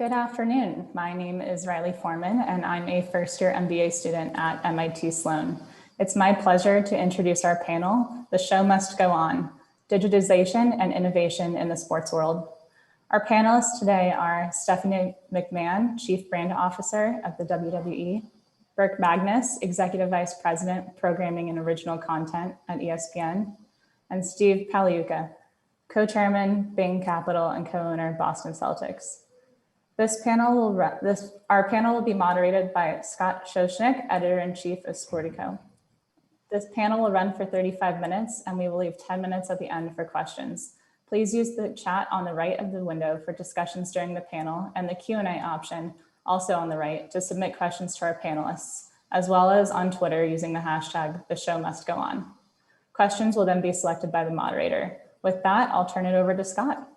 Good afternoon. My name is Riley Foreman, and I'm a first-year MBA student at MIT Sloan. It's my pleasure to introduce our panel, The Show Must Go On, Digitization and Innovation in the Sports World. Our panelists today are Stephanie McMahon, Chief Brand Officer of the WWE, Burke Magnus, Executive Vice President, Programming and Original Content at ESPN, and Steve Paliuka, Co-Chairman, Bain Capital, and co-owner Boston Celtics. Our panel will be moderated by Scott Shoshnick, Editor-in-Chief of Sportico. This panel will run for 35 minutes, and we will leave 10 minutes at the end for questions. Please use the chat on the right of the window for discussions during the panel, and the Q&A option, also on the right, to submit questions to our panelists, as well as on Twitter using the hashtag #TheShowMustGoOn. Questions will then be selected by the moderator. With that, I'll turn it over to Scott.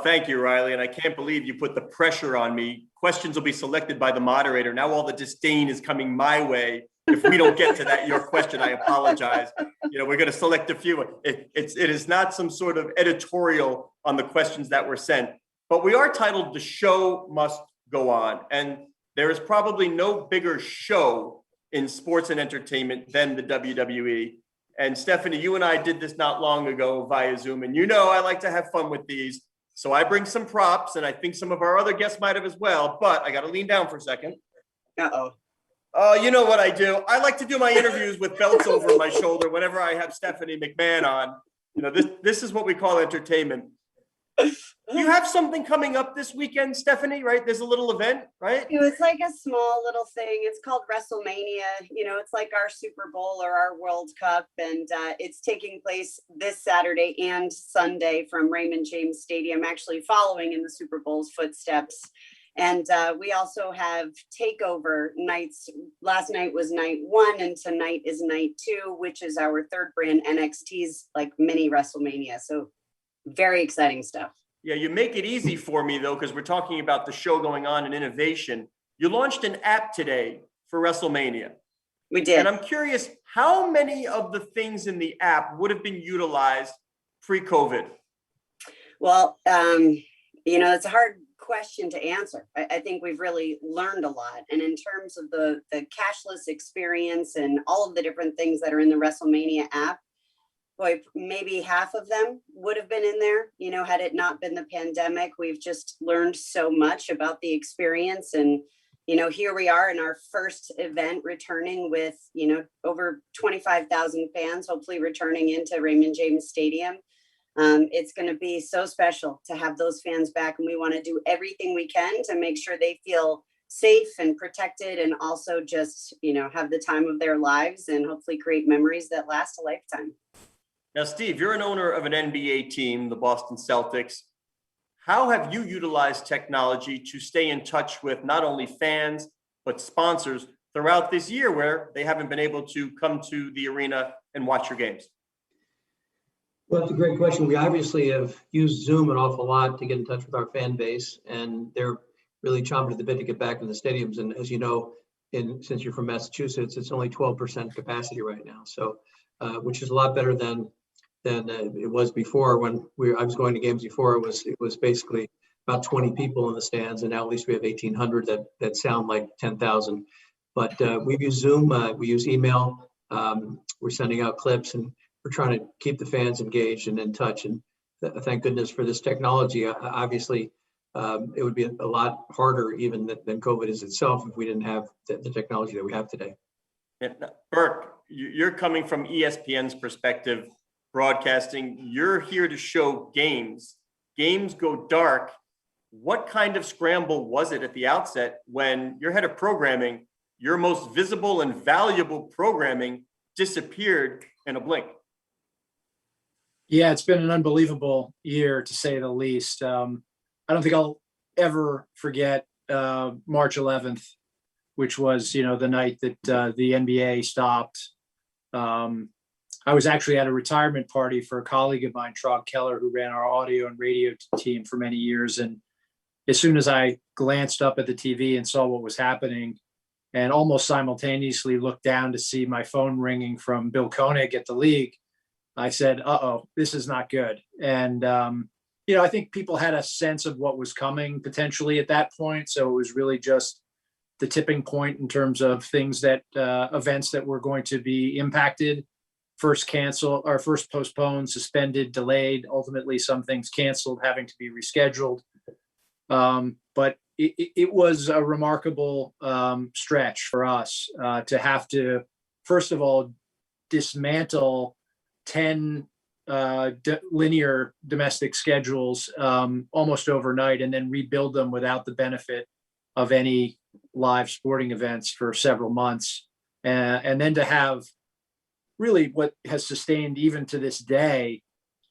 Thank you, Riley. And I can't believe you put the pressure on me. Questions will be selected by the moderator. Now all the disdain is coming my way. If we don't get to your question, I apologize. We're going to select a few. It is not some sort of editorial on the questions that were sent, but we are titled The Show Must Go On. And there is probably no bigger show in sports and entertainment than the WWE. And Stephanie, you and I did this not long ago via Zoom. And I like to have fun with these. So I bring some props, and I think some of our other guests might have as well, but I got to lean down for a second. You know what I do? I like to do my interviews with belts over my shoulder whenever I have Stephanie McMahon on. This is what we call entertainment. You have something coming up this weekend, Stephanie, right? There's a little event, right? It was like a small little thing. It's called WrestleMania. It's like our Super Bowl or our World Cup. And it's taking place this Saturday and Sunday from Raymond James Stadium, actually following in the Super Bowl's footsteps. And we also have takeover nights. Last night was night 1 and tonight is night 2, which is our third brand, NXT's like mini WrestleMania. So very exciting stuff. Yeah, you make it easy for me, though, because we're talking about the show going on and innovation. You launched an app today for WrestleMania. We did. And I'm curious, how many of the things in the app would have been utilized pre-COVID? Well, it's a hard question to answer. I think we've really learned a lot. And in terms of the cashless experience and all of the different things that are in the WrestleMania app, boy, maybe half of them would have been in there, had it not been the pandemic. We've just learned so much about the experience. And, here we are in our first event returning with, over 25,000 fans, hopefully returning into Raymond James Stadium. It's going to be so special to have those fans back. And we want to do everything we can to make sure they feel safe and protected, and also just, have the time of their lives and hopefully create memories that last a lifetime. Now, Steve, you're an owner of an NBA team, the Boston Celtics. How have you utilized technology to stay in touch with not only fans, but sponsors throughout this year where they haven't been able to come to the arena and watch your games? Well, that's a great question. We obviously have used Zoom an awful lot to get in touch with our fan base, and they're really chomping at the bit to get back in the stadiums. And as you know, since you're from Massachusetts, it's only 12% capacity right now. So, which is a lot better than it was before. When I was going to games before, it was basically about 20 people in the stands, and now at least we have 1,800 that sound like 10,000. But we've used Zoom, we use email, we're sending out clips, and we're trying to keep the fans engaged and in touch. And thank goodness for this technology. Obviously, it would be a lot harder even than COVID is itself if we didn't have the technology that we have today. Burke, you're coming from ESPN's perspective, broadcasting. You're here to show games. Games go dark. What kind of scramble was it at the outset when your head of programming, your most visible and valuable programming, disappeared in a blink? Yeah, it's been an unbelievable year, to say the least. I don't think I'll ever forget March 11th, which was, the night that the NBA stopped. I was actually at a retirement party for a colleague of mine, Trog Keller, who ran our audio and radio team for many years. And as soon as I glanced up at the TV and saw what was happening, and almost simultaneously looked down to see my phone ringing from Bill Koenig at the league, I said, uh-oh, this is not good. And, I think people had a sense of what was coming potentially at that point. So it was really just the tipping point in terms of things that events that were going to be impacted, first canceled or first postponed, suspended, delayed, ultimately some things canceled, having to be rescheduled. But it was a remarkable stretch for us to have to, first of all, dismantle 10 linear domestic schedules almost overnight, and then rebuild them without the benefit of any live sporting events for several months. And then to have really what has sustained even to this day,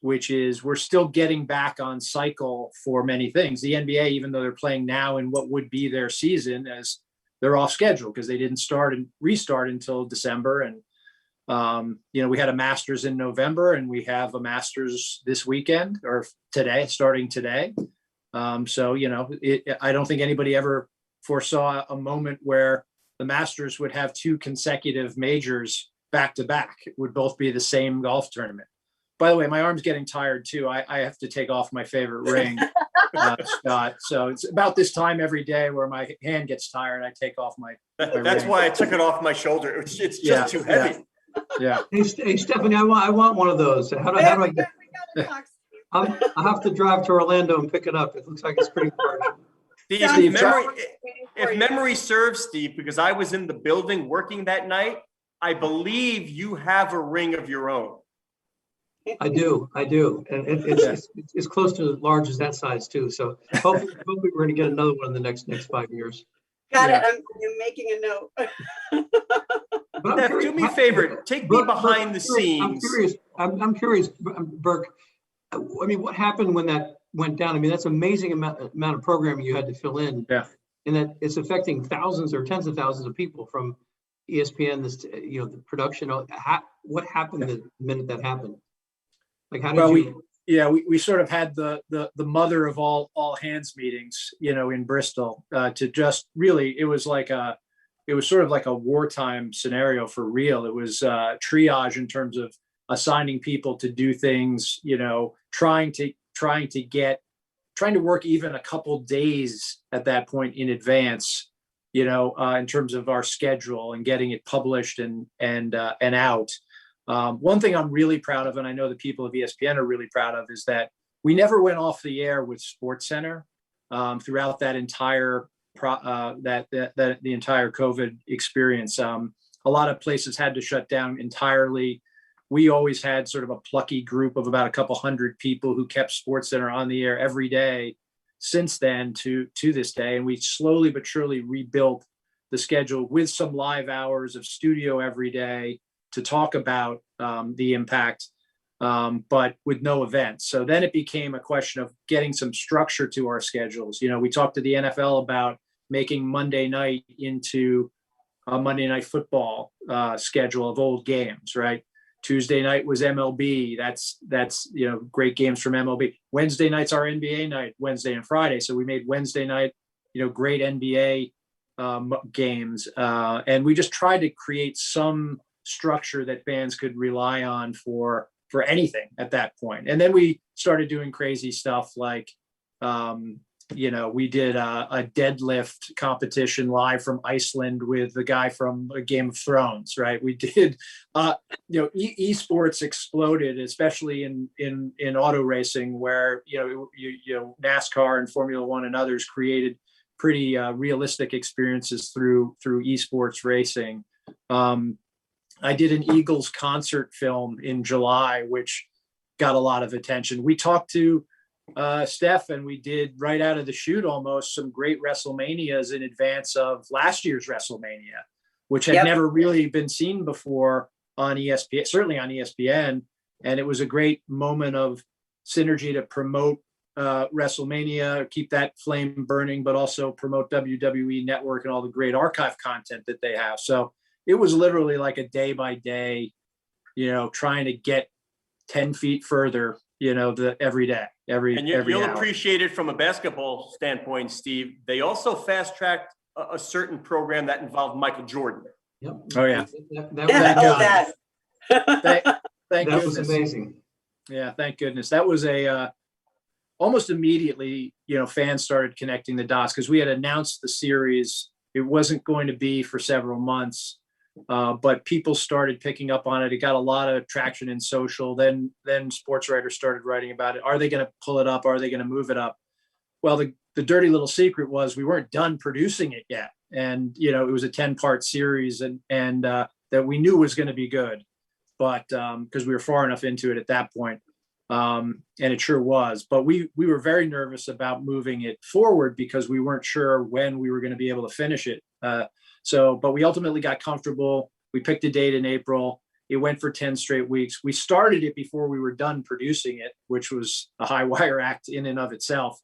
which is we're still getting back on cycle for many things. The NBA, even though they're playing now in what would be their season, as they're off schedule because they didn't start and restart until December. And we had a Masters in November, and we have a Masters this weekend or today, starting today. I don't think anybody ever foresaw a moment where the Masters would have two consecutive majors back to back. It would both be the same golf tournament. By the way, my arm's getting tired too. I have to take off my favorite ring, Scott. So it's about this time every day where my hand gets tired. I take off my That's ring. why I took it off my shoulder. It's just too heavy. Yeah. Hey, Stephanie, I want one of those. How do I get? I have to drive to Orlando and pick it up. It looks like it's pretty large. Steve, if memory serves, Steve, because I was in the building working that night, I believe you have a ring of your own. I do, and it's close to as large as that size too. So hopefully we're going to get another one in the next 5 years. Got it. I'm making a note. Steph, do me a favor. Take me behind the scenes. I'm curious, Burke. I mean, what happened when that went down? I mean, that's an amazing amount of programming you had to fill in. Yeah. And that it's affecting thousands or tens of thousands of people from ESPN, the production. What happened the minute that happened? Like, how did we sort of had the mother of all hands meetings, in Bristol, to just really, it was sort of like a wartime scenario for real. It was triage in terms of assigning people to do things, trying to work even a couple days at that point in advance, in terms of our schedule and getting it published and out. One thing I'm really proud of, and I know the people of ESPN are really proud of, is that we never went off the air with SportsCenter throughout that entire the entire COVID experience. A lot of places had to shut down entirely. We always had sort of a plucky group of about a couple hundred people who kept SportsCenter on the air every day since then to this day, and we slowly but surely rebuilt the schedule with some live hours of studio every day to talk about the impact, but with no events. So then it became a question of getting some structure to our schedules. We talked to the NFL about making Monday night into a Monday Night Football schedule of old games, right? Tuesday night was MLB. That's great games from MLB. Wednesday night's our NBA night, Wednesday and Friday. So we made Wednesday night, great NBA games. And we just tried to create some structure that fans could rely on for anything at that point. And then we started doing crazy stuff like, we did a deadlift competition live from Iceland with the guy from Game of Thrones, right? We did, esports exploded, especially in auto racing, where NASCAR and Formula One and others created pretty realistic experiences through esports racing. I did an Eagles concert film in July, which got a lot of attention. We talked to Steph, and we did right out of the chute almost some great WrestleManias in advance of last year's WrestleMania, which had never really been seen before on ESPN, certainly on ESPN. And it was a great moment of synergy to promote WrestleMania, keep that flame burning, but also promote WWE Network and all the great archive content that they have. So it was literally like a day by day, trying to get 10 feet further, every day, every you'll hour. appreciate it from a basketball standpoint, Steve. They also fast tracked a certain program that involved Michael Jordan. Yep. Oh yeah. That Thank was goodness. amazing. Yeah, thank goodness. That was almost immediately, fans started connecting the dots because we had announced the series. It wasn't going to be for several months, but people started picking up on it. It got a lot of traction in social. Then sports writers started writing about it. Are they going to pull it up? Are they going to move it up? Well, the dirty little secret was we weren't done producing it yet. And, it was a 10-part series and that we knew was going to be good, but because we were far enough into it at that point. And it sure was, but we were very nervous about moving it forward because we weren't sure when we were going to be able to finish it. But we ultimately got comfortable. We picked a date in April. It went for 10 straight weeks. We started it before we were done producing it, which was a high wire act in and of itself.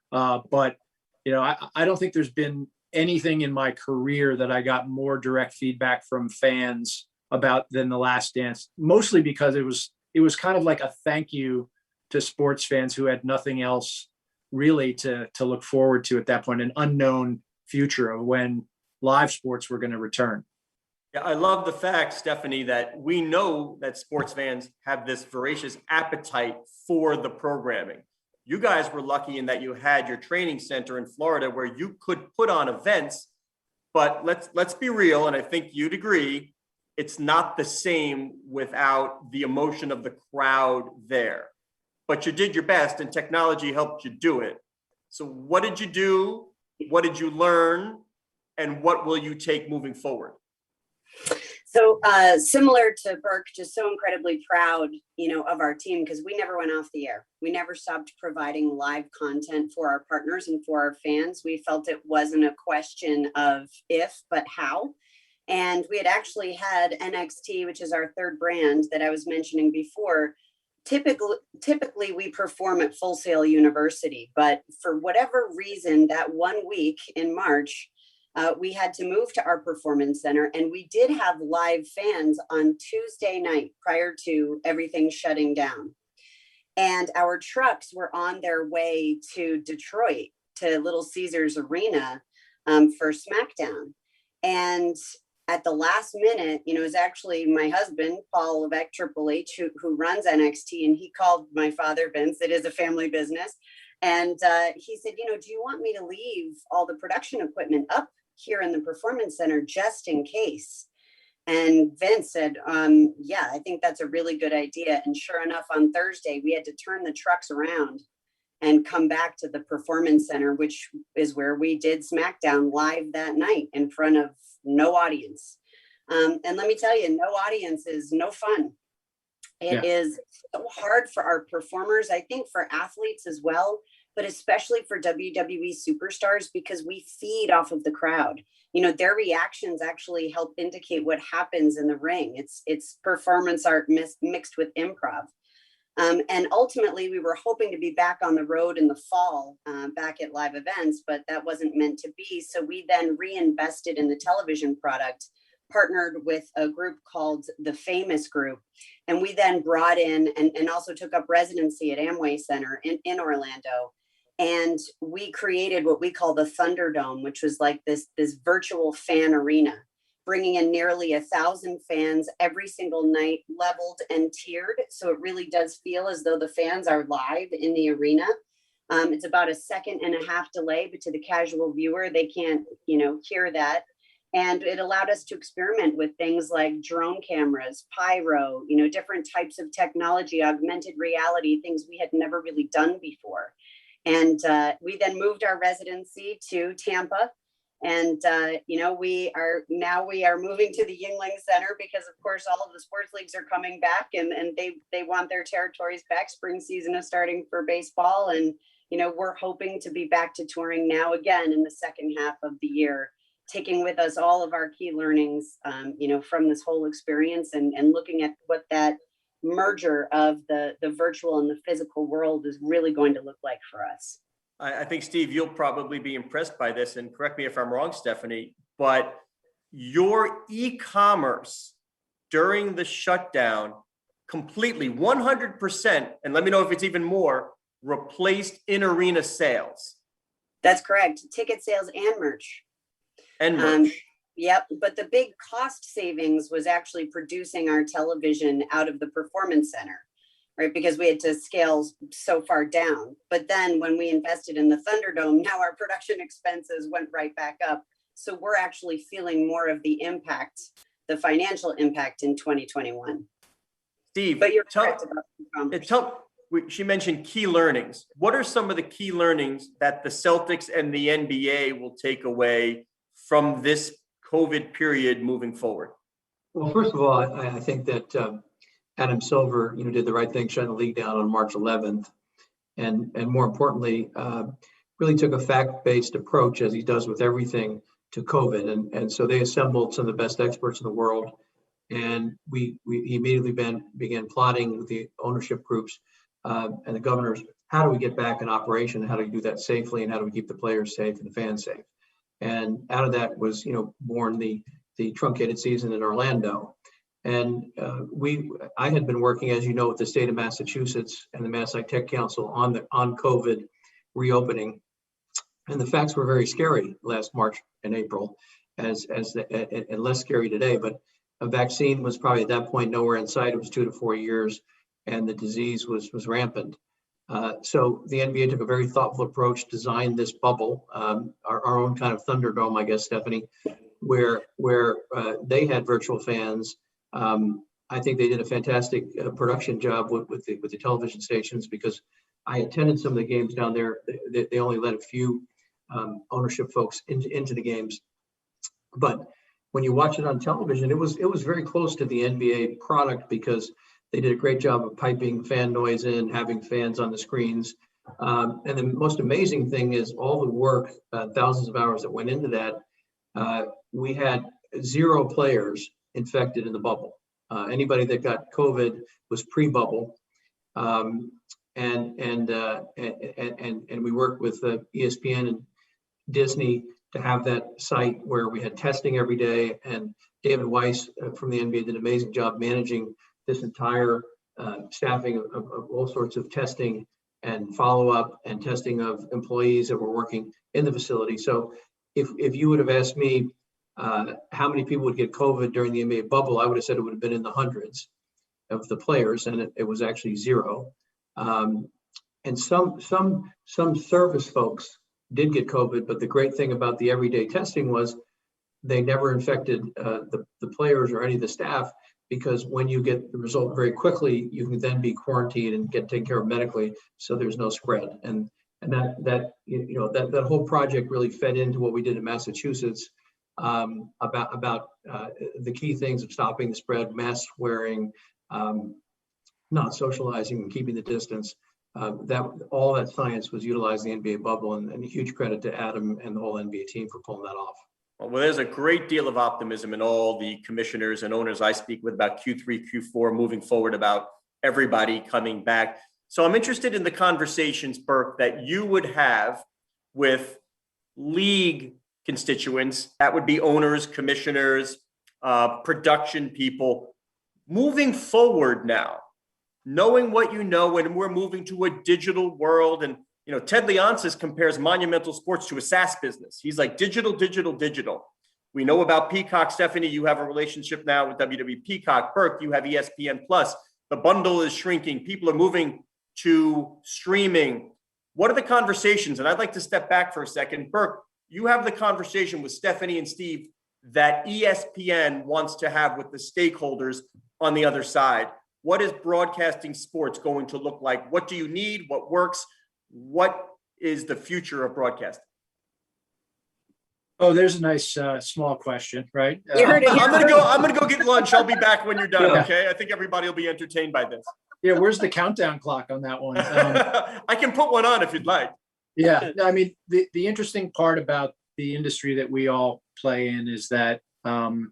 But I don't think there's been anything in my career that I got more direct feedback from fans about than The Last Dance, mostly because it was kind of like a thank you to sports fans who had nothing else really to look forward to at that point, an unknown future of when live sports were going to return. Yeah, I love the fact, Stephanie, that we know that sports fans have this voracious appetite for the programming. You guys were lucky in that you had your training center in Florida where you could put on events, but let's be real, and I think you'd agree, it's not the same without the emotion of the crowd there. But you did your best and technology helped you do it. So what did you do? What did you learn? And what will you take moving forward? So similar to Burke, just so incredibly proud, of our team because we never went off the air. We never stopped providing live content for our partners and for our fans. We felt it wasn't a question of if, but how. And we had actually had NXT, which is our third brand that I was mentioning before. Typically we perform at Full Sail University, but for whatever reason, that 1 week in March, we had to move to our performance center, and we did have live fans on Tuesday night prior to everything shutting down. And our trucks were on their way to Detroit, to Little Caesars Arena for SmackDown. And at the last minute, it was actually my husband, Paul Levesque, Triple H, who runs NXT, and he called my father, Vince. It is a family business. And he said, do you want me to leave all the production equipment up here in the performance center just in case? And Vince said, yeah, I think that's a really good idea. And sure enough, on Thursday, we had to turn the trucks around and come back to the performance center, which is where we did SmackDown live that night in front of no audience. And let me tell you, no audience is no fun. It is so hard for our performers, I think for athletes as well, but especially for WWE superstars, because we feed off of the crowd. Their reactions actually help indicate what happens in the ring. It's performance art mixed with improv. And ultimately, we were hoping to be back on the road in the fall, back at live events, but that wasn't meant to be. So we then reinvested in the television product, partnered with a group called the Famous Group. And we then brought in and also took up residency at Amway Center in Orlando. And we created what we call the Thunderdome, which was like this virtual fan arena, bringing in nearly 1,000 fans every single night, leveled and tiered. So it really does feel as though the fans are live in the arena. It's about a 1.5 second delay, but to the casual viewer, they can't, hear that. And it allowed us to experiment with things like drone cameras, pyro, different types of technology, augmented reality, things we had never really done before. And we then moved our residency to Tampa. And, we are moving to the Yuengling Center because, of course, all of the sports leagues are coming back and they want their territories back. Spring season is starting for baseball. And, we're hoping to be back to touring now again in the second half of the year, taking with us all of our key learnings, from this whole experience and looking at what that merger of the virtual and the physical world is really going to look like for us. I think, Steve, you'll probably be impressed by this, and correct me if I'm wrong, Stephanie, but your e-commerce during the shutdown completely 100%, and let me know if it's even more, replaced in-arena sales. That's correct. Ticket sales and merch. Yep. But the big cost savings was actually producing our television out of the performance center. right? Because we had to scale so far down. But then when we invested in the Thunderdome, now our production expenses went right back up. So we're actually feeling more of the impact, the financial impact in 2021. Steve, But you're correct about the she mentioned key learnings. What are some of the key learnings that the Celtics and the NBA will take away from this COVID period moving forward? Well, first of all, I think that Adam Silver, did the right thing, shutting the league down on March 11th, and more importantly, really took a fact-based approach, as he does with everything, to COVID. And so they assembled some of the best experts in the world, and we immediately began plotting with the ownership groups and the governors, how do we get back in operation, how do we do that safely, and how do we keep the players safe and the fans safe? And out of that was, born the truncated season in Orlando. And I had been working, as you know, with the state of Massachusetts and the Mass Tech Council on COVID reopening. And the facts were very scary last March and April, and less scary today. But a vaccine was probably at that point nowhere in sight. It was 2 to 4 years, and the disease was rampant. So the NBA took a very thoughtful approach, designed this bubble, our own kind of Thunderdome, I guess, Stephanie, where they had virtual fans. I think they did a fantastic production job with the television stations, because I attended some of the games down there. They only let a few ownership folks into the games, but when you watch it on television, it was very close to the NBA product, because they did a great job of piping fan noise in, having fans on the screens. And the most amazing thing is all the work, thousands of hours that went into that. We had 0 players infected in the bubble. Anybody that got COVID was pre-bubble. And we worked with ESPN and Disney to have that site where we had testing every day. And David Weiss from the NBA did an amazing job managing this entire staffing of all sorts of testing and follow-up and testing of employees that were working in the facility. So if you would have asked me how many people would get COVID during the NBA bubble, I would have said it would have been in the hundreds of the players, and it was actually 0. And some service folks did get COVID, but the great thing about the everyday testing was they never infected the players or any of the staff, because when you get the result very quickly, you can then be quarantined and get taken care of medically, so there's no spread. And that whole project really fed into what we did in Massachusetts about the key things of stopping the spread, mask wearing, not socializing, and keeping the distance. All that science was utilized in the NBA bubble, and a huge credit to Adam and the whole NBA team for pulling that off. Well, there's a great deal of optimism in all the commissioners and owners I speak with about Q3, Q4 moving forward, about everybody coming back. So I'm interested in the conversations, Burke, that you would have with league constituents. That would be owners, commissioners, production people. Moving forward now, knowing what you know, and we're moving to a digital world, and Ted Leonsis compares Monumental Sports to a SaaS business. He's like digital, digital, digital. We know about Peacock. Stephanie, you have a relationship now with WWE Peacock. Burke, you have ESPN Plus. The bundle is shrinking. People are moving to streaming. What are the conversations? And I'd like to step back for a second. Burke, you have the conversation with Stephanie and Steve that ESPN wants to have with the stakeholders on the other side. What is broadcasting sports going to look like? What do you need? What works? What is the future of broadcasting? Oh, there's a nice small question, right? You heard it here. I'm gonna go get lunch. I'll be back when you're done. Yeah. Okay. I think everybody will be entertained by this. Yeah, where's the countdown clock on that one? I can put one on if you'd like. Yeah, I mean, the interesting part about the industry that we all play in is that the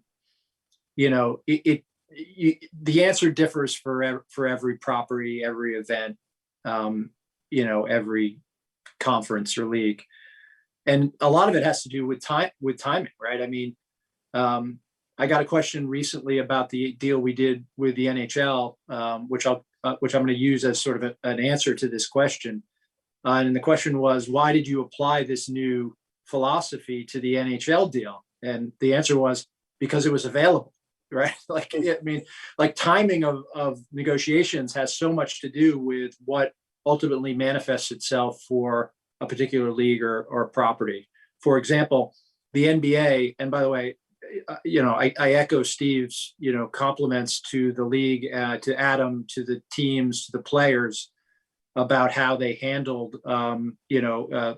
answer differs for every property, every event, every conference or league. And a lot of it has to do with timing, right? I mean, I got a question recently about the deal we did with the NHL, which I'm going to use as sort of an answer to this question. And the question was, why did you apply this new philosophy to the NHL deal? And the answer was, because it was available. right? Like, I mean, like timing of negotiations has so much to do with what ultimately manifests itself for a particular league or property. For example, the NBA, and by the way, I echo Steve's, compliments to the league, to Adam, to the teams, to the players about how they handled,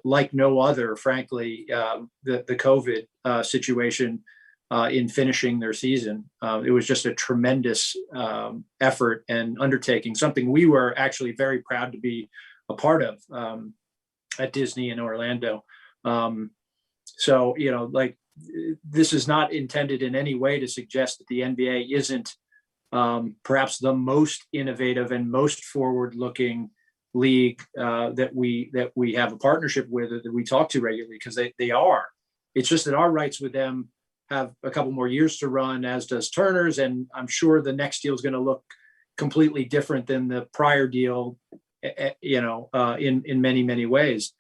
like no other, frankly, the COVID situation in finishing their season. It was just a tremendous effort and undertaking, something we were actually very proud to be a part of at Disney in Orlando. So, this is not intended in any way to suggest that the NBA isn't perhaps the most innovative and most forward-looking league that we have a partnership with, or that we talk to regularly, because they are. It's just that our rights with them have a couple more years to run, as does Turner's, and I'm sure the next deal is going to look completely different than the prior deal, in many, many ways,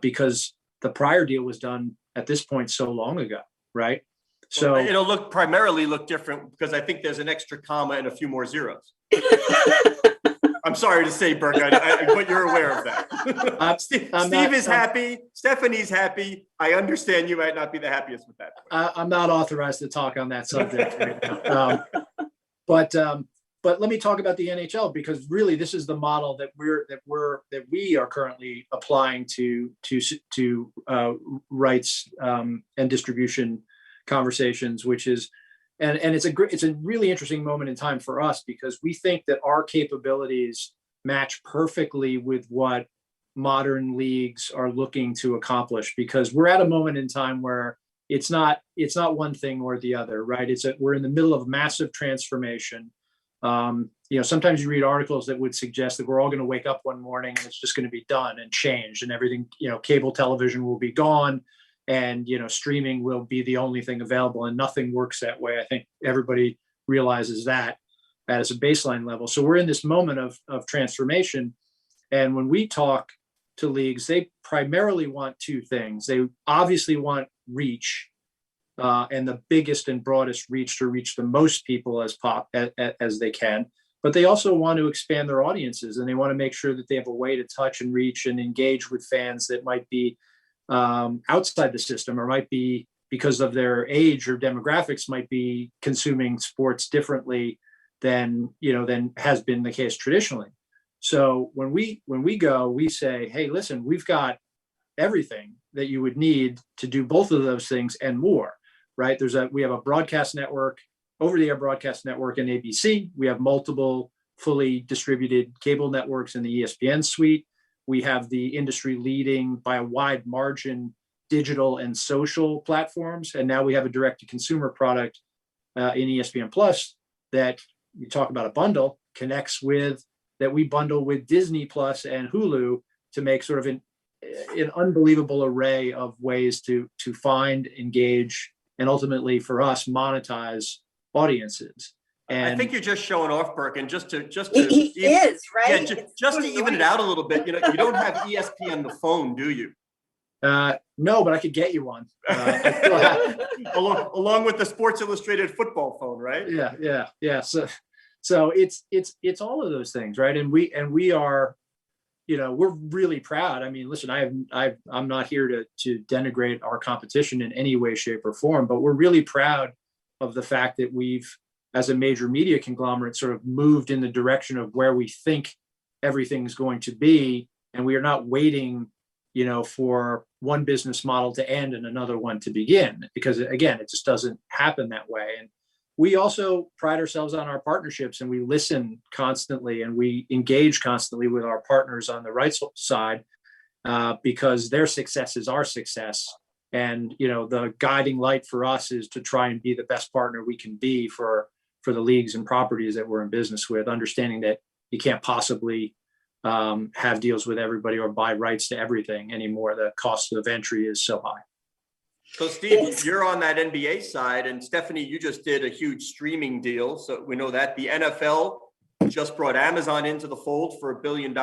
because the prior deal was done at this point so long ago, right? So well, it'll primarily look different because I think there's an extra comma and a few more zeros. I'm sorry to say, Burke, but you're aware of that. Steve is happy. Stephanie's happy. I understand you might not be the happiest with that. I'm not authorized to talk on that subject right now. But let me talk about the NHL, because really this is the model that we are currently applying to rights and distribution conversations, which is, and it's a really interesting moment in time for us, because we think that our capabilities match perfectly with what modern leagues are looking to accomplish, because we're at a moment in time where it's not one thing or the other, right? We're in the middle of massive transformation. Sometimes you read articles that would suggest that we're all going to wake up one morning and it's just going to be done and changed, and everything, cable television will be gone, and, streaming will be the only thing available, and nothing works that way. I think everybody realizes that as a baseline level. So we're in this moment of transformation. And when we talk to leagues, they primarily want two things. They obviously want reach, and the biggest and broadest reach to reach the most people as they can. But they also want to expand their audiences, and they want to make sure that they have a way to touch and reach and engage with fans that might be outside the system, or might be, because of their age or demographics, might be consuming sports differently than has been the case traditionally. So when we go, we say, hey, listen, we've got everything that you would need to do both of those things and more, right? We have a broadcast network, over-the-air broadcast network in ABC. We have multiple fully distributed cable networks in the ESPN suite. We have the industry leading, by a wide margin, digital and social platforms. And now we have a direct-to-consumer product in ESPN Plus that, you talk about a bundle, connects with, that we bundle with Disney Plus and Hulu to make sort of an unbelievable array of ways to find, engage, and ultimately for us, monetize audiences. And I think you're just showing off, Burke, and just to He is, right? Yeah, just to even it out a little bit. You don't have ESPN on the phone, do you? No, but I could get you one. Along with the Sports Illustrated football phone, right? Yeah. So it's all of those things, right? And we are, we're really proud. I mean, listen, I'm not here to denigrate our competition in any way, shape, or form, but we're really proud of the fact that we've, as a major media conglomerate, sort of moved in the direction of where we think everything's going to be, and we are not waiting, for one business model to end and another one to begin, because again, it just doesn't happen that way. And we also pride ourselves on our partnerships, and we listen constantly and we engage constantly with our partners on the rights side, because their success is our success. And, the guiding light for us is to try and be the best partner we can be for the leagues and properties that we're in business with, understanding that you can't possibly have deals with everybody or buy rights to everything anymore. The cost of entry is so high. So Steve, you're on that NBA side, and Stephanie, you just did a huge streaming deal. So we know that the NFL just brought Amazon into the fold for $1 billion.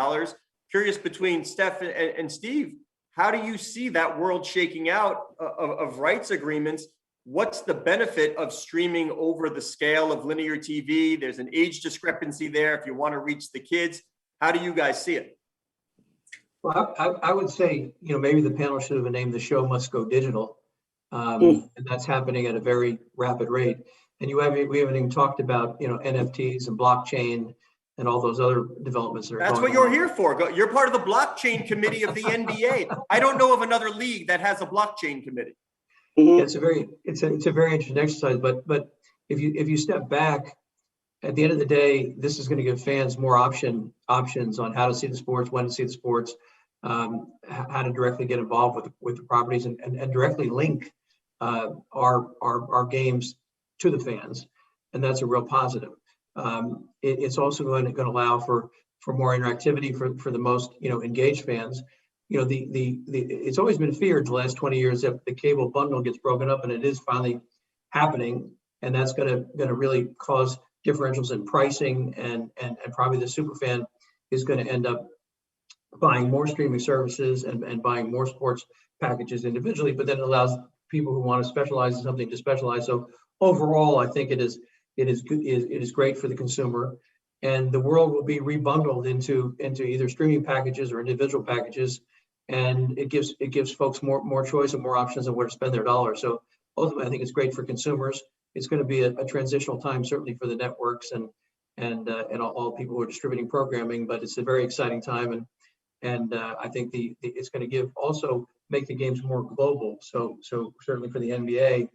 Curious, between Steph and Steve, how do you see that world shaking out of rights agreements? what's the benefit of streaming over the scale of linear TV? There's an age discrepancy there if you want to reach the kids. How do you guys see it? Well, I would say, maybe the panel should have named the show Must Go Digital. And that's happening at a very rapid rate. And we haven't even talked about, NFTs and blockchain and all those other developments that are That's going what you're on. here for. You're part of the blockchain committee of the NBA. I don't know of another league that has a blockchain committee. It's a very interesting exercise, but if you step back, at the end of the day, this is going to give fans more options on how to see the sports, when to see the sports, how to directly get involved with the properties and directly link our games to the fans, and that's a real positive. It's also going to allow for more interactivity for the most engaged fans. It's always been feared the last 20 years that the cable bundle gets broken up, and it is finally happening, and that's going to really cause differentials in pricing, and probably the super fan is going to end up buying more streaming services and buying more sports packages individually, but then it allows people who want to specialize in something to specialize. So overall, I think it is great for the consumer, and the world will be rebundled into either streaming packages or individual packages, and it gives folks more choice and more options on where to spend their dollars. So ultimately, I think it's great for consumers. It's going to be a transitional time, certainly for the networks and all people who are distributing programming, but it's a very exciting time, and I think it's going to make the games more global. So certainly for the NBA,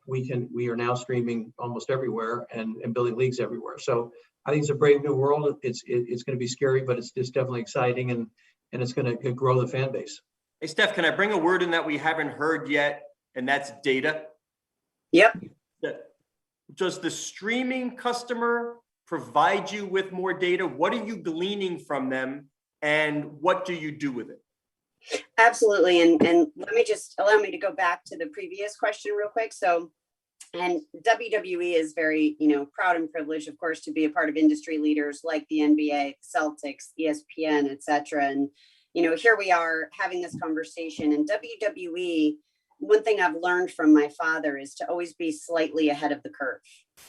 we are now streaming almost everywhere and building leagues everywhere. So I think it's a brave new world. It's going to be scary, but it's definitely exciting, and it's going to grow the fan base. Hey, Steph, can I bring a word in that we haven't heard yet, and that's data? Yep. Does the streaming customer provide you with more data? What are you gleaning from them, and what do you do with it? Absolutely. And allow me to go back to the previous question real quick. So, and WWE is very, proud and privileged, of course, to be a part of industry leaders like the NBA, Celtics, ESPN, et cetera. And, here we are having this conversation, and WWE, one thing I've learned from my father is to always be slightly ahead of the curve.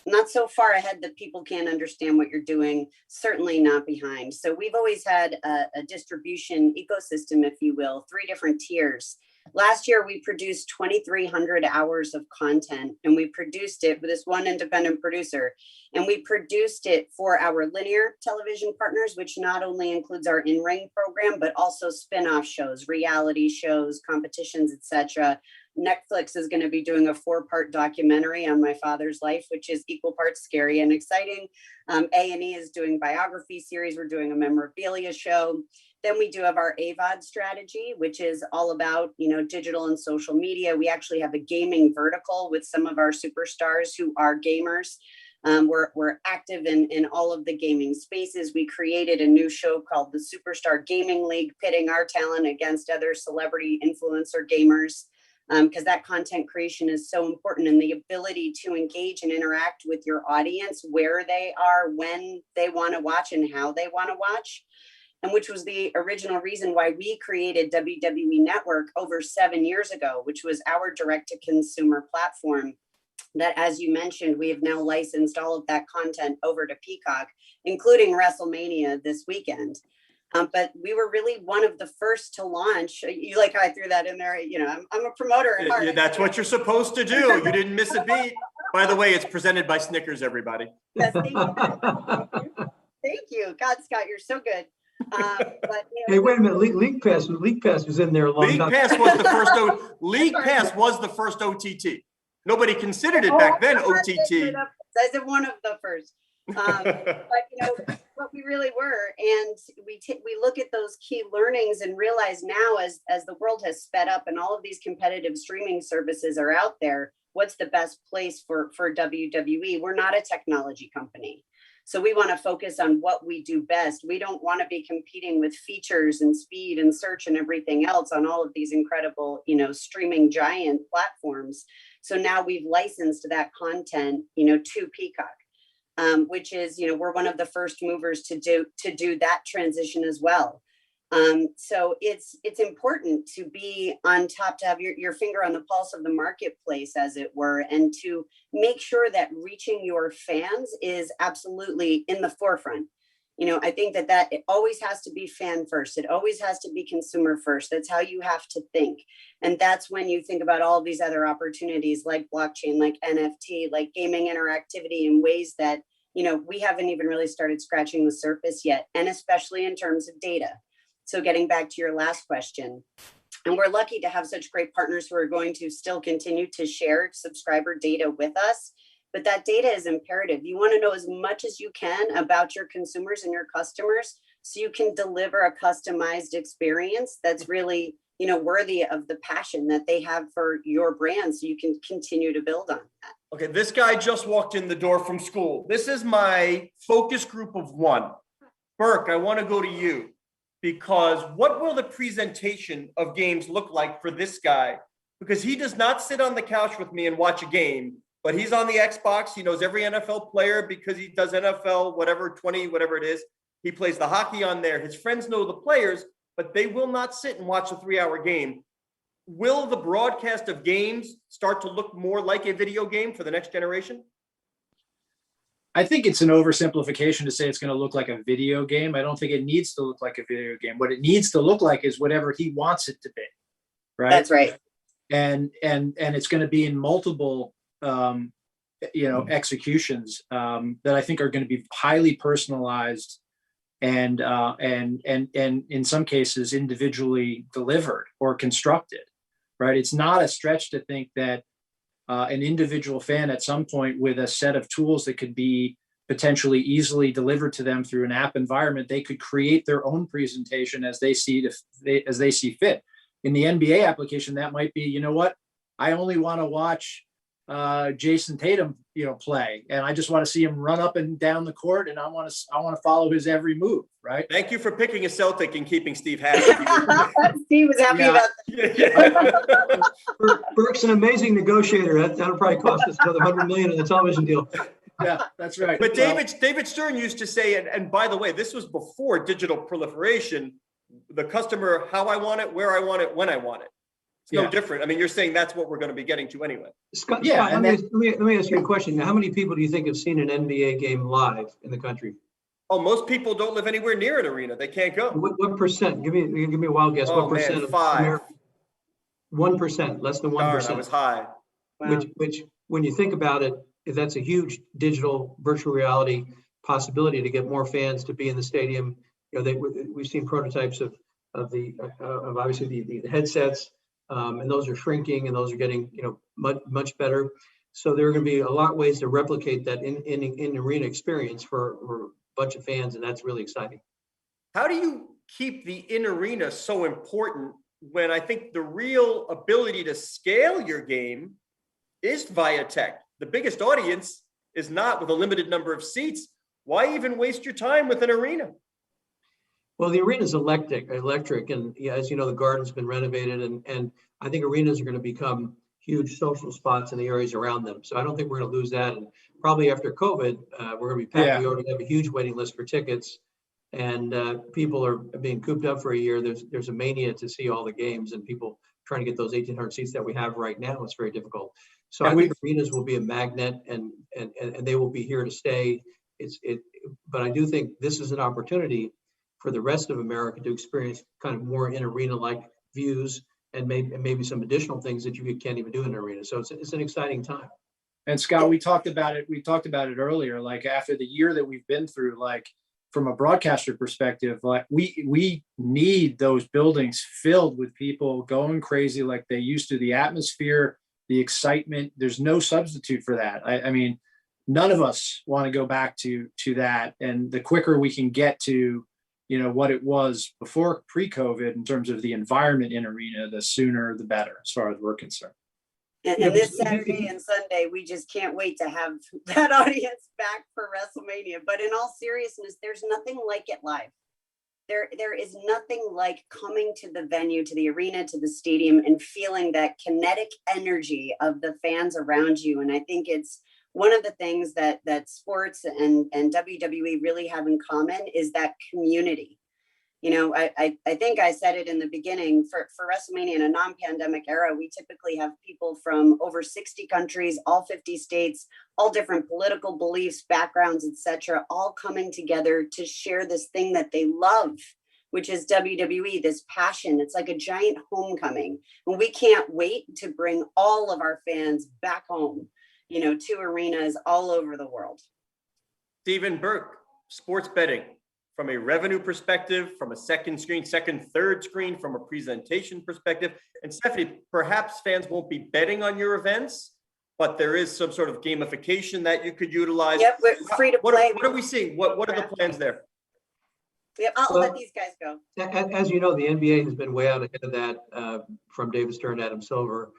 Not so far ahead that people can't understand what you're doing, certainly not behind. So we've always had a distribution ecosystem, if you will, 3 different tiers. Last year, we produced 2,300 hours of content, and we produced it with this one independent producer. And we produced it for our linear television partners, which not only includes our in-ring program, but also spin-off shows, reality shows, competitions, etc. Netflix is going to be doing a 4-part documentary on my father's life, which is equal parts scary and exciting. A&E is doing biography series. We're doing a memorabilia show. Then we do have our AVOD strategy, which is all about, digital and social media. We actually have a gaming vertical with some of our superstars who are gamers. We're active in all of the gaming spaces. We created a new show called the Superstar Gaming League, pitting our talent against other celebrity influencer gamers, because that content creation is so important, and the ability to engage and interact with your audience where they are, when they want to watch, and how they want to watch. And which was the original reason why we created WWE Network over 7 years ago, which was our direct-to-consumer platform that, as you mentioned, we have now licensed all of that content over to Peacock, including WrestleMania this weekend. But we were really one of the first to launch. You like how I threw that in there? I'm a promoter at heart. Yeah, that's what you're supposed to do. You didn't miss a beat. By the way, it's presented by Snickers, everybody. Yes, thank you. Thank you. God, Scott, you're so good. Hey, wait a minute. League Pass was in there a long time. League Pass was the first OTT. Nobody considered it back then OTT. I said one of the first. But what we really were, and we look at those key learnings and realize now, as the world has sped up and all of these competitive streaming services are out there, what's the best place for WWE? We're not a technology company. So we want to focus on what we do best. We don't want to be competing with features and speed and search and everything else on all of these incredible, streaming giant platforms. So now we've licensed that content, to Peacock, which is, we're one of the first movers to do that transition as well. So it's important to be on top, to have your finger on the pulse of the marketplace, as it were, and to make sure that reaching your fans is absolutely in the forefront. I think that it always has to be fan first. It always has to be consumer first. That's how you have to think. And that's when you think about all these other opportunities like blockchain, like NFT, like gaming interactivity, in ways that, we haven't even really started scratching the surface yet. And especially in terms of data. So getting back to your last question, and we're lucky to have such great partners who are going to still continue to share subscriber data with us. But that data is imperative. You want to know as much as you can about your consumers and your customers, so you can deliver a customized experience that's really, worthy of the passion that they have for your brand, so you can continue to build on that. Okay, this guy just walked in the door from school. This is my focus group of one. Burke, I want to go to you, because what will the presentation of games look like for this guy? Because he does not sit on the couch with me and watch a game, but he's on the Xbox. He knows every NFL player because he does NFL, whatever, 20, whatever it is. He plays the hockey on there. His friends know the players, but they will not sit and watch a 3-hour game. Will the broadcast of games start to look more like a video game for the next generation? I think it's an oversimplification to say it's going to look like a video game. I don't think it needs to look like a video game. What it needs to look like is whatever he wants it to be, right? That's right. And it's going to be in multiple executions that I think are going to be highly personalized and in some cases individually delivered or constructed, right? It's not a stretch to think that an individual fan at some point, with a set of tools that could be potentially easily delivered to them through an app environment, they could create their own presentation as they see fit. In the NBA application, that might be, I only want to watch Jason Tatum, play, and I just want to see him run up and down the court, and I want to follow his every move, right? Thank you for picking a Celtic and keeping Steve happy. Steve was happy about that. Burke's an amazing negotiator. That'll probably cost us another $100 million in the television deal. Yeah, that's right. But David Stern used to say, and by the way, this was before digital proliferation, the customer, how I want it, where I want it, when I want it. It's no different. I mean, you're saying that's what we're going to be getting to anyway. Scott, let me ask you a question. How many people do you think have seen an NBA game live in the country? Oh, most people don't live anywhere near an arena. They can't go. What percent? Give me a wild guess. Oh, what percent? Man, 5. 1%, less than 1%. That was high. Wow. Which, when you think about it, that's a huge digital virtual reality possibility to get more fans to be in the stadium. We've seen prototypes of obviously the headsets. And those are shrinking, and those are getting much better. So there are going to be a lot of ways to replicate that in arena experience for a bunch of fans, and that's really exciting. How do you keep the in arena so important when I think the real ability to scale your game is via tech? The biggest audience is not with a limited number of seats. Why even waste your time with an arena? Well, the arena is electric, and as you know, the Garden's been renovated, and I think arenas are going to become huge social spots in the areas around them. So I don't think we're going to lose that. And probably after COVID, we're going to be packed. Yeah. We already have a huge waiting list for tickets, and people are being cooped up for a year. There's a mania to see all the games, and people trying to get those 1,800 seats that we have right now. It's very difficult. So I think arenas will be a magnet, and they will be here to stay. But I do think this is an opportunity for the rest of America to experience kind of more in arena-like views, and maybe some additional things that you can't even do in an arena. So it's an exciting time. And Scott, we talked about it earlier, like after the year that we've been through, like from a broadcaster perspective, like we need those buildings filled with people going crazy like they used to. The atmosphere, the excitement, there's no substitute for that. I mean, none of us want to go back to that. And the quicker we can get to what it was before pre-COVID in terms of the environment in arena, the sooner the better, as far as we're concerned. And this Saturday and Sunday, we just can't wait to have that audience back for WrestleMania. But in all seriousness, there's nothing like it live. There is nothing like coming to the venue, to the arena, to the stadium, and feeling that kinetic energy of the fans around you. And I think it's one of the things that sports and WWE really have in common is that community. You know, I think I said it in the beginning, for WrestleMania in a non-pandemic era, we typically have people from over 60 countries, all 50 states, all different political beliefs, backgrounds, etc., all coming together to share this thing that they love, which is WWE, this passion. It's like a giant homecoming. And we can't wait to bring all of our fans back home, you know, to arenas all over the world. Stephen Burke, sports betting. From a revenue perspective, from a second screen, third screen, from a presentation perspective. And Stephanie, perhaps fans won't be betting on your events, but there is some sort of gamification that you could utilize. Yep, we're free to play. What are we seeing? What are the plans there? Yep, I'll let these guys go. As you know, the NBA has been way out ahead of that, from David Stern, Adam Silver,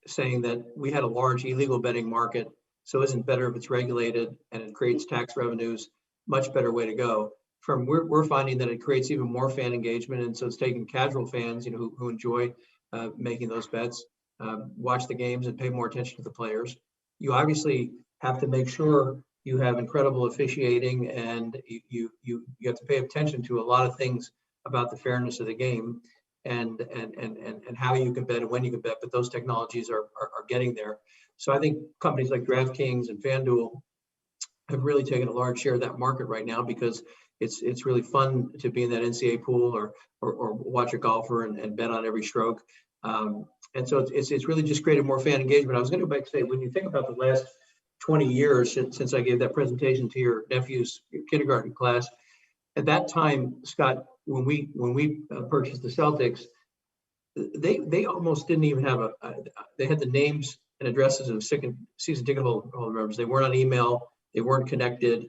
saying that we had a large illegal betting market. So isn't it better if it's regulated and it creates tax revenues? Much better way to go. We're finding that it creates even more fan engagement, and so it's taking casual fans, you know, who enjoy making those bets, watch the games and pay more attention to the players. You obviously have to make sure you have incredible officiating, and you have to pay attention to a lot of things about the fairness of the game, and how you can bet and when you can bet. But those technologies are getting there. So I think companies like DraftKings and FanDuel have really taken a large share of that market right now, because it's really fun to be in that NCAA pool or watch a golfer and bet on every stroke. And so it's really just created more fan engagement. I was going to go back and say, when you think about the last 20 years since I gave that presentation to your nephew's kindergarten class, at that time, Scott, when we purchased the Celtics, they almost didn't even have they had the names and addresses of season ticket holder members. They weren't on email. They weren't connected.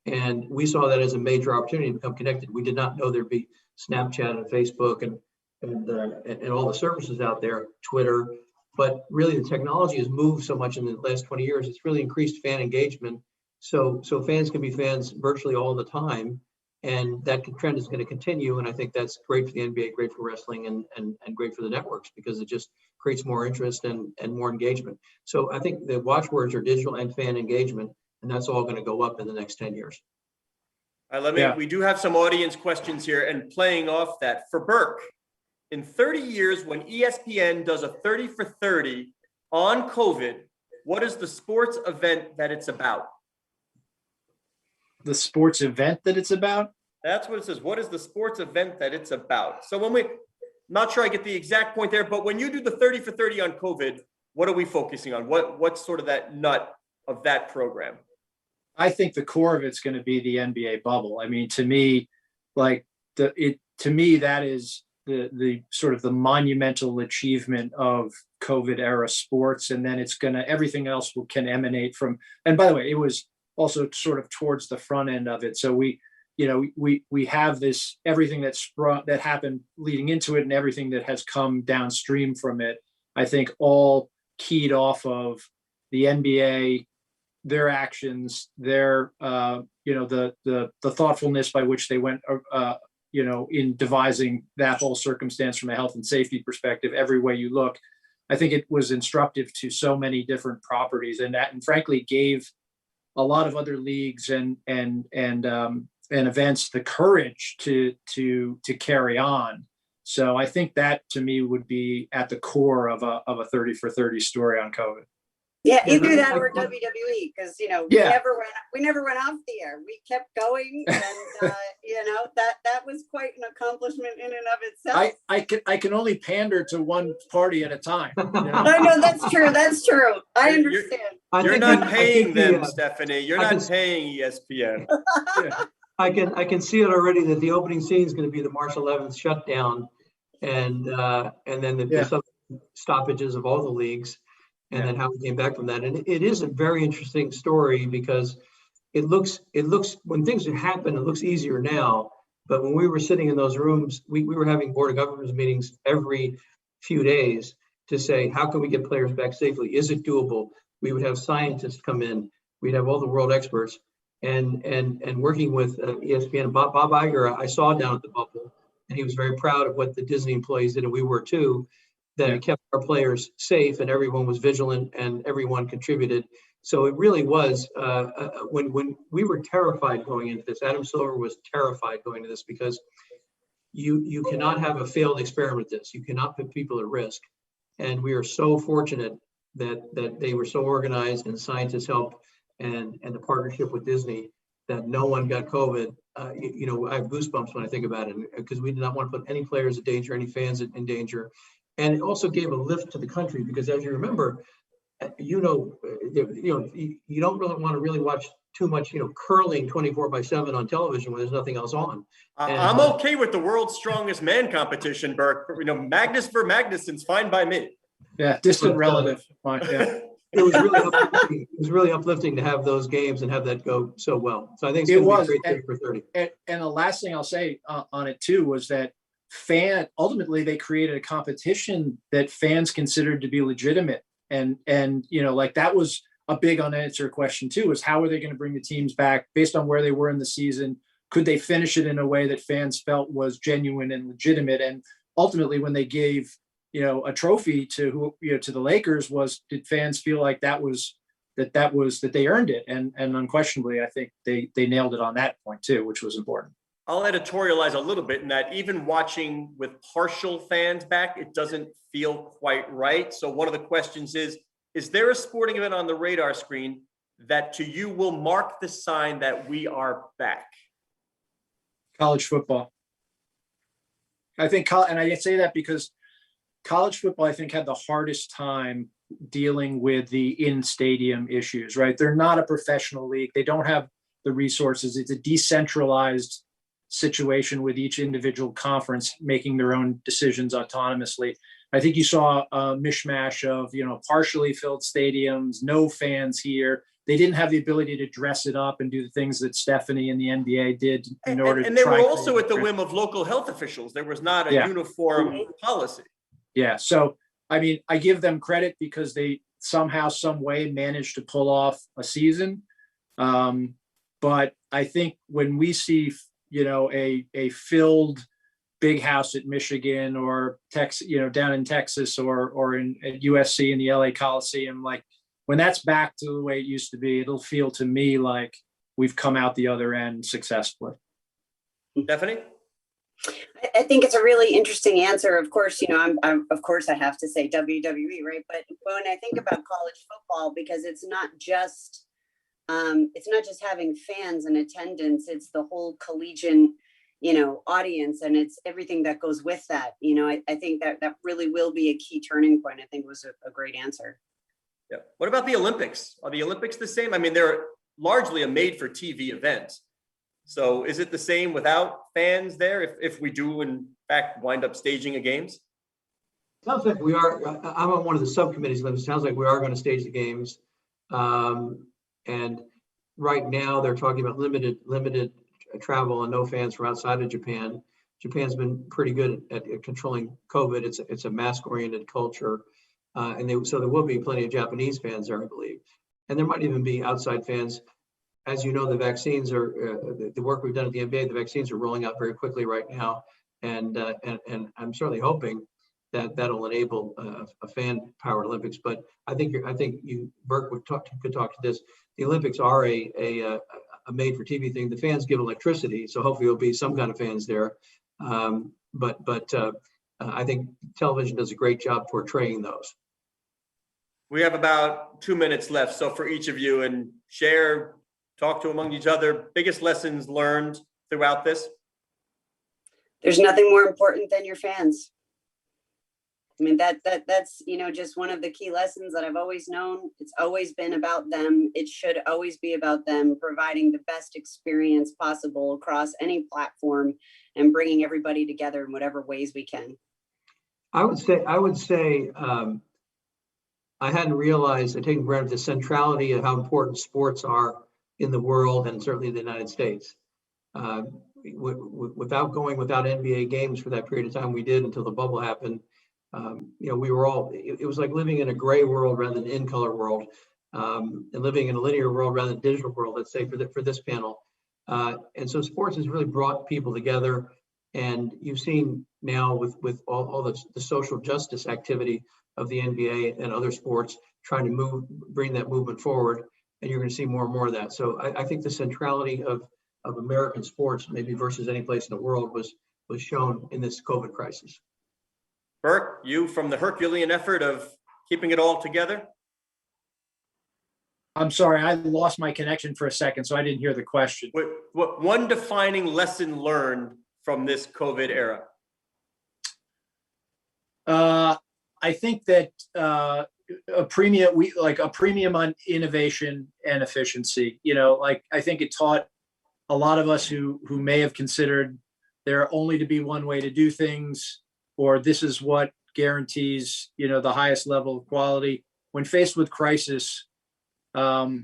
And we saw that as a major opportunity to become connected. We did not know there'd be Snapchat and Facebook and all the services out there, Twitter. But really, the technology has moved so much in the last 20 years. It's really increased fan engagement. So fans can be fans virtually all the time. And that trend is going to continue. And I think that's great for the NBA, great for wrestling, and great for the networks, because it just creates more interest and more engagement. So I think the watchwords are digital and fan engagement. And that's all going to go up in the next 10 years. We do have some audience questions here, and playing off that, for Burke, in 30 years, when ESPN does a 30 for 30 on COVID, what is the sports event that it's about? The sports event that it's about? That's what it says. What is the sports event that it's about? So not sure I get the exact point there, but when you do the 30 for 30 on COVID, what are we focusing on? What's sort of that nut of that program? I think the core of it's going to be the NBA bubble. I mean, to me, that is the sort of the monumental achievement of COVID era sports. And then everything else can emanate from, and by the way, it was also sort of towards the front end of it. So we have this, everything that happened leading into it and everything that has come downstream from it, I think all keyed off of the NBA, their actions, their the thoughtfulness by which they went in devising that whole circumstance from a health and safety perspective. Every way you look, I think it was instructive to so many different properties, and frankly gave a lot of other leagues and events the courage to carry on. So I think that, to me, would be at the core of a 30 for 30 story on COVID. Yeah, either that or WWE, because we never went off the air. We kept going, and that was quite an accomplishment in and of itself. I can only pander to one party at a time. I know, that's true. That's true. I understand. You're not paying them, Stephanie. You're not paying ESPN. Yeah. I can see it already, that the opening scene is going to be the March 11th shutdown, and then the stoppages of all the leagues. And then how we came back from that. And it is a very interesting story, because it looks when things happen, it looks easier now. But when we were sitting in those rooms, we were having Board of Governors meetings every few days to say, how can we get players back safely? Is it doable? We would have scientists come in. We'd have all the world experts, and working with ESPN. Bob Iger, I saw down at the bubble, and he was very proud of what the Disney employees did, and we were too. That it kept our players safe, and everyone was vigilant, and everyone contributed. So it really was, when we were terrified going into this. Adam Silver was terrified going into this, because you cannot have a failed experiment with this. You cannot put people at risk. And we are so fortunate that they were so organized and scientists helped and the partnership with Disney that no one got COVID. You know, I have goosebumps when I think about it because we did not want to put any players in danger, any fans in danger. And it also gave a lift to the country because, as you remember, you don't really want to really watch too much, curling 24/7 on television when there's nothing else on. I'm okay with the world's strongest man competition, Burke. Magnus for Magnuson's fine by me. Yeah, distant relative. Yeah. It was really uplifting. It was really uplifting to have those games and have that go so well. So I think it's going to be a great day for 30. And the last thing I'll say on it too was that ultimately they created a competition that fans considered to be legitimate. And like that was a big unanswered question too, is how are they going to bring the teams back based on where they were in the season? Could they finish it in a way that fans felt was genuine and legitimate? And ultimately when they gave, a trophy to the Lakers, did fans feel like that they earned it? And unquestionably, I think they nailed it on that point too, which was important. I'll editorialize a little bit in that even watching with partial fans back, it doesn't feel quite right. So one of the questions is there a sporting event on the radar screen that to you will mark the sign that we are back? College football. I think, and I say that because college football, I think, had the hardest time dealing with the in-stadium issues, right? They're not a professional league. They don't have the resources. It's a decentralized situation with each individual conference making their own decisions autonomously. I think you saw a mishmash of, partially filled stadiums, no fans here. They didn't have the ability to dress it up and do the things that Stephanie and the NBA did in order to. And they were also at the whim of local health officials. There was not a uniform policy. Yeah. So, I give them credit because they somehow, some way managed to pull off a season. But I think when we see, a filled big house at Michigan or Texas, down in Texas or at USC in the LA Coliseum, like when that's back to the way it used to be, it'll feel to me like we've come out the other end successfully. Stephanie? I think it's a really interesting answer. Of course, of course I have to say WWE, right? But when I think about college football, because it's not just having fans in attendance, it's the whole collegiate, audience, and it's everything that goes with that. I think that really will be a key turning point. I think was a great answer. Yeah. What about the Olympics? Are the Olympics the same? They're largely a made-for-TV event. So is it the same without fans there if we do, in fact, wind up staging a games? Sounds like we are. I'm on one of the subcommittees. It sounds like we are going to stage the games. And right now they're talking about limited travel and no fans from outside of Japan. Japan's been pretty good at controlling COVID. It's a mask-oriented culture. So there will be plenty of Japanese fans there, I believe. And there might even be outside fans. As you know, the vaccines are, the work we've done at the NBA, the vaccines are rolling out very quickly right now. And I'm certainly hoping that that'll enable a fan-powered Olympics. But I think Burke could talk to this. The Olympics are a made-for-TV thing. The fans give electricity, so hopefully there'll be some kind of fans there. But I think television does a great job portraying those. We have about 2 minutes left. So for each of you, and talk to among each other, biggest lessons learned throughout this? There's nothing more important than your fans. That's just one of the key lessons that I've always known. It's always been about them. It should always be about them providing the best experience possible across any platform and bringing everybody together in whatever ways we can. I would say I hadn't realized, I'd taken for granted the centrality of how important sports are in the world and certainly the United States. Without NBA games for that period of time we did until the bubble happened, we were all, it was like living in a gray world rather than in color world, and living in a linear world rather than digital world, let's say for this panel. And so sports has really brought people together. And you've seen now with all the social justice activity of the NBA and other sports trying to bring that movement forward. And you're going to see more and more of that. So I think the centrality of American sports, maybe versus any place in the world, was was shown in this COVID crisis. Burke, you from the Herculean effort of keeping it all together? I'm sorry, I lost my connection for a second, so I didn't hear the question. What one defining lesson learned from this COVID era? I think that a premium on innovation and efficiency. I think it taught a lot of us who may have considered there only to be one way to do things, or this is what guarantees the highest level of quality. When faced with crisis, I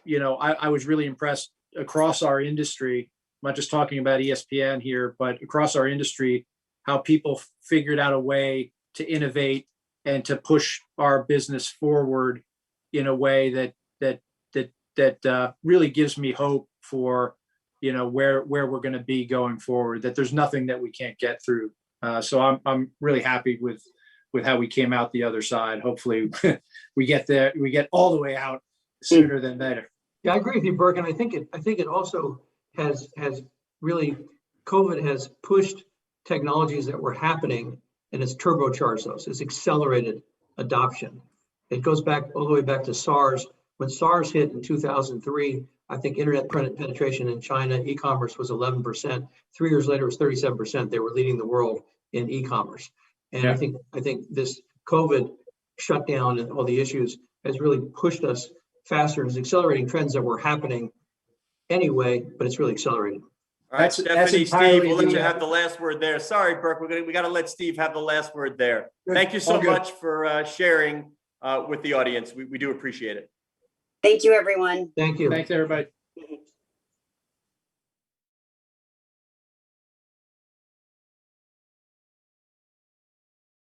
was really impressed across our industry. I'm not just talking about ESPN here, but across our industry, how people figured out a way to innovate and to push our business forward in a way that really gives me hope for where we're going to be going forward. That there's nothing that we can't get through. So I'm really happy with how we came out the other side. Hopefully, we get all the way out sooner than later. Yeah, I agree with you, Burke, and I think it also has really, COVID has pushed technologies that were happening, and it's turbocharged those. It's accelerated adoption. It goes back all the way back to SARS. When SARS hit in 2003, I think internet penetration in China, e-commerce was 11%. 3 years later, it was 37%. They were leading the world in e-commerce. And yeah. I think this COVID shutdown and all the issues has really pushed us faster. It's accelerating trends that were happening anyway, but it's really accelerated. All right, Stephanie, Steve, we'll let you have the last word there. Sorry, Burke, we got to let Steve have the last word there. Good. Thank you so much for sharing with the audience. We do appreciate it. Thank you, everyone. Thank you. Thanks, everybody.